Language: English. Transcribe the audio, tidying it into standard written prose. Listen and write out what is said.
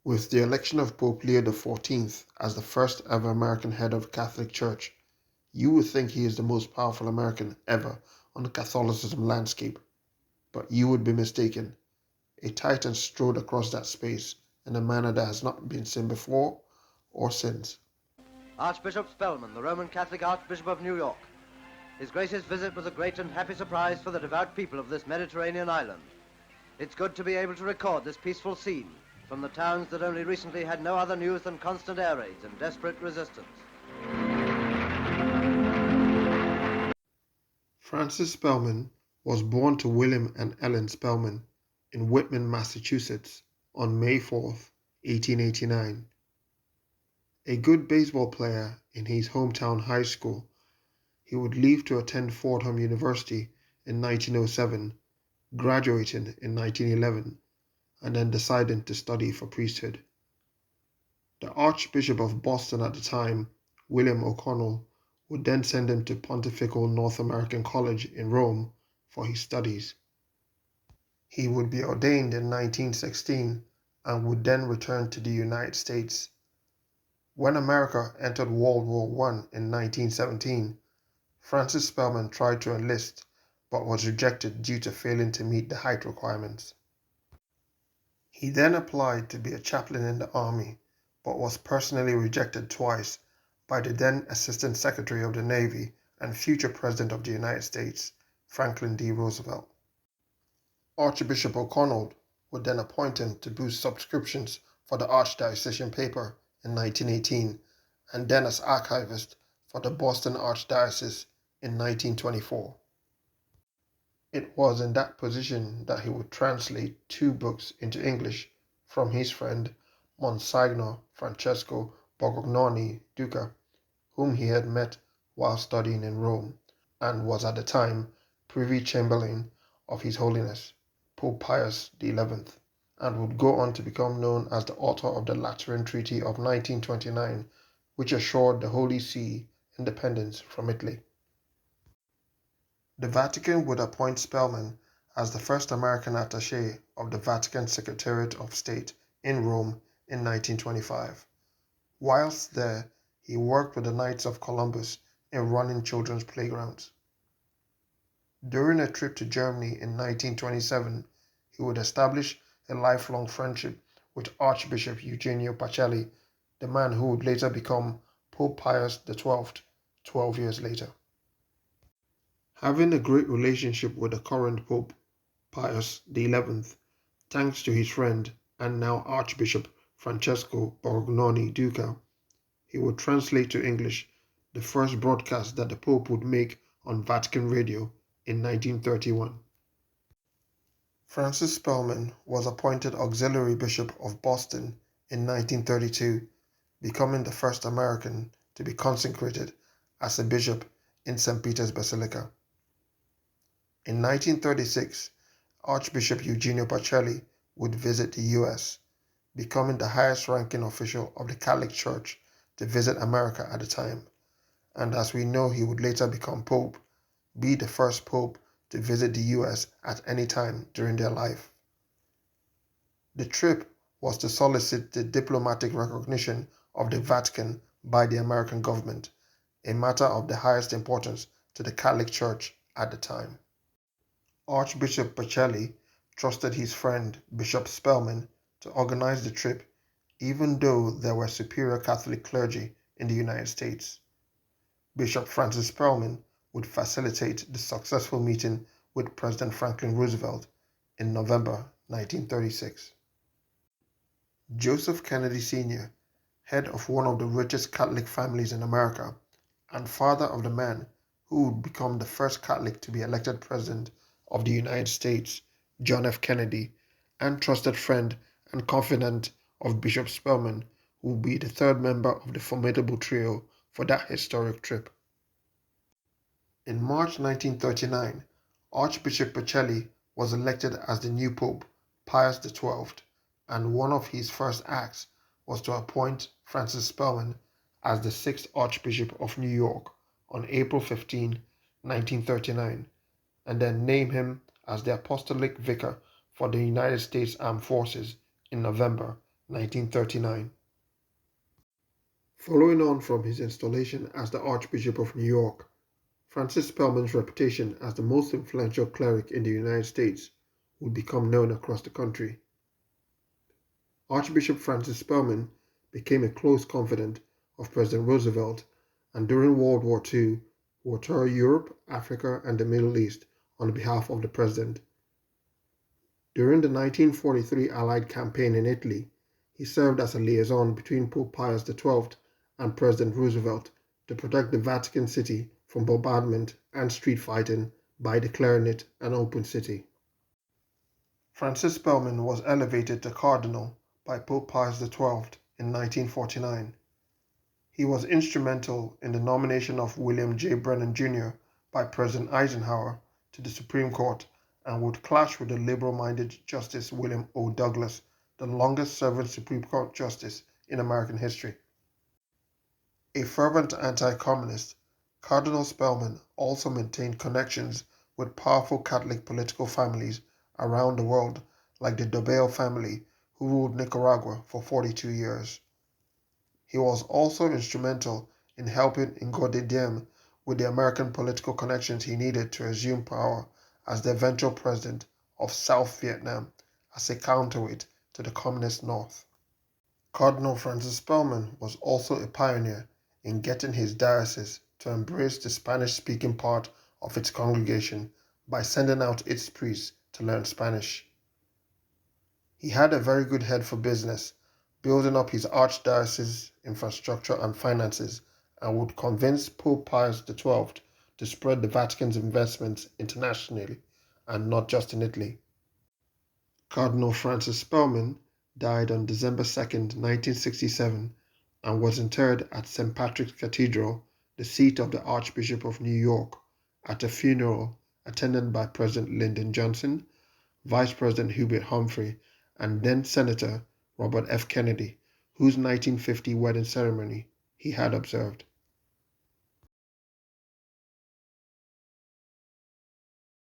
With the election of Pope Leo XIV as the first ever American head of the Catholic Church, you would think he is the most powerful American ever on the Catholicism landscape, but you would be mistaken. A titan strode across that space in a manner that has not been seen before or since. Archbishop Spellman, the Roman Catholic Archbishop of New York. His Grace's visit was a great and happy surprise for the devout people of this Mediterranean island. It's good to be able to record this peaceful scene from the towns that only recently had no other news than constant air raids and desperate resistance. Francis Spellman was born to William and Ellen Spellman in Whitman, Massachusetts on May 4, 1889. A good baseball player in his hometown high school, he would leave to attend Fordham University in 1907, graduating in 1911, and then deciding to study for priesthood. The Archbishop of Boston at the time, William O'Connell, would then send him to Pontifical North American College in Rome for his studies. He would be ordained in 1916 and would then return to the United States. When America entered World War I in 1917, Francis Spellman tried to enlist but was rejected due to failing to meet the height requirements. He then applied to be a chaplain in the Army, but was personally rejected twice by the then Assistant Secretary of the Navy and future President of the United States, Franklin D. Roosevelt. Archbishop O'Connell would then appoint him to boost subscriptions for the Archdiocesan paper in 1918, and then as archivist for the Boston Archdiocese in 1924. It was in that position that he would translate 2 books into English from his friend Monsignor Francesco Borgognoni Duca, whom he had met while studying in Rome, and was at the time Privy Chamberlain of His Holiness Pope Pius XI, and would go on to become known as the author of the Lateran Treaty of 1929, which assured the Holy See independence from Italy. The Vatican would appoint Spellman as the first American attaché of the Vatican Secretariat of State in Rome in 1925. Whilst there, he worked with the Knights of Columbus in running children's playgrounds. During a trip to Germany in 1927, he would establish a lifelong friendship with Archbishop Eugenio Pacelli, the man who would later become Pope Pius XII 12 years later. Having a great relationship with the current Pope, Pius XI, thanks to his friend and now Archbishop Francesco Borgognoni Duca, he would translate to English the first broadcast that the Pope would make on Vatican Radio in 1931. Francis Spellman was appointed Auxiliary Bishop of Boston in 1932, becoming the first American to be consecrated as a bishop in St. Peter's Basilica. In 1936, Archbishop Eugenio Pacelli would visit the U.S., becoming the highest-ranking official of the Catholic Church to visit America at the time, and as we know, he would later become Pope, be the first Pope to visit the U.S. at any time during their life. The trip was to solicit the diplomatic recognition of the Vatican by the American government, a matter of the highest importance to the Catholic Church at the time. Archbishop Pacelli trusted his friend Bishop Spellman to organize the trip, even though there were superior Catholic clergy in the United States. Bishop Francis Spellman would facilitate the successful meeting with President Franklin Roosevelt in November 1936. Joseph Kennedy Sr., head of one of the richest Catholic families in America, and father of the man who would become the first Catholic to be elected President of the United States, John F. Kennedy, and trusted friend and confidant of Bishop Spellman, who would be the third member of the formidable trio for that historic trip. In March 1939, Archbishop Pacelli was elected as the new Pope, Pius XII, and one of his first acts was to appoint Francis Spellman as the 6th Archbishop of New York on April 15, 1939, and then name him as the Apostolic Vicar for the United States Armed Forces in November 1939. Following on from his installation as the Archbishop of New York, Francis Spellman's reputation as the most influential cleric in the United States would become known across the country. Archbishop Francis Spellman became a close confidant of President Roosevelt, and during World War II would tour Europe, Africa, and the Middle East on behalf of the President. During the 1943 Allied campaign in Italy, he served as a liaison between Pope Pius XII and President Roosevelt to protect the Vatican City from bombardment and street fighting by declaring it an open city. Francis Spellman was elevated to Cardinal by Pope Pius XII in 1949. He was instrumental in the nomination of William J. Brennan Jr. by President Eisenhower to the Supreme Court and would clash with the liberal-minded Justice William O. Douglas, the longest-serving Supreme Court justice in American history. A fervent anti-communist, Cardinal Spellman also maintained connections with powerful Catholic political families around the world, like the Dobell family, who ruled Nicaragua for 42 years. He was also instrumental in helping Ngo Diem with the American political connections he needed to assume power as the eventual president of South Vietnam as a counterweight to the Communist North. Cardinal Francis Spellman was also a pioneer in getting his diocese to embrace the Spanish-speaking part of its congregation by sending out its priests to learn Spanish. He had a very good head for business, building up his archdiocese infrastructure and finances, and would convince Pope Pius XII to spread the Vatican's investments internationally and not just in Italy. Cardinal Francis Spellman died on December 2, 1967, and was interred at St. Patrick's Cathedral, the seat of the Archbishop of New York, at a funeral attended by President Lyndon Johnson, Vice President Hubert Humphrey, and then Senator Robert F. Kennedy, whose 1950 wedding ceremony he had observed.